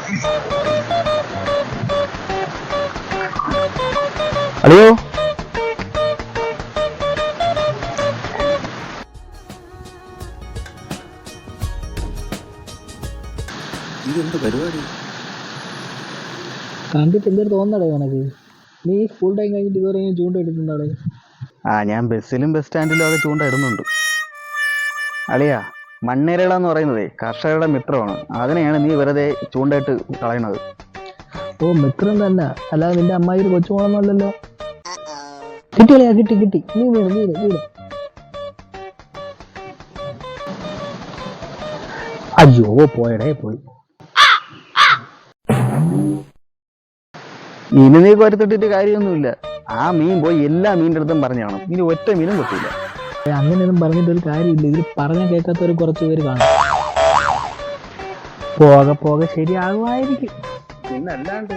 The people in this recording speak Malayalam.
ഹലോ, ഇതെന്താ പരിപാടി? കണ്ടിട്ട് എന്തൊരു തോന്നടേ നിനക്ക്? നീ ഫുൾ ടൈം കഴിഞ്ഞിട്ട് ഇതുവരെ ചൂണ്ട എടുക്കുന്നുണ്ടാടേ. ഞാൻ ബസ്സിലും ബസ് സ്റ്റാൻഡിലും ഒക്കെ ചൂണ്ട ഇടുന്നുണ്ട്. അളിയാ, മണ്ണിരള എന്ന് പറയുന്നതേ കർഷകരുടെ മിത്രമാണ്. അതിനെയാണ് നീ വെറുതെ ചൂണ്ടയിട്ട് കളയണത്. ഓ, മിത്രം തന്നെ, അല്ലാതെ നിന്റെ അമ്മായി ഒരു കൊച്ചുമോളൊന്നും അല്ലല്ലോ. കിട്ടിയളിയാ, കിട്ടി കിട്ടി. നീ വീട് വീട് വീട്. അയ്യോ, പോയടേ പോയി. ഇനി നീ കൊരുത്തിട്ടിട്ട് കാര്യമൊന്നുമില്ല. ആ മീൻ പോയി എല്ലാ മീനിന്റെ അടുത്തും പറഞ്ഞാണ്. ഇനി ഒറ്റ മീനും കിട്ടില്ല. അങ്ങനെയൊന്നും പറഞ്ഞിട്ടൊരു കാര്യമില്ല. ഇതിൽ പറഞ്ഞാൽ കേൾക്കാത്തവർ കുറച്ച് പേര് കാണും. പോകെ പോകെ ശരിയാകുമായിരിക്കും. പിന്നല്ലാണ്ട്.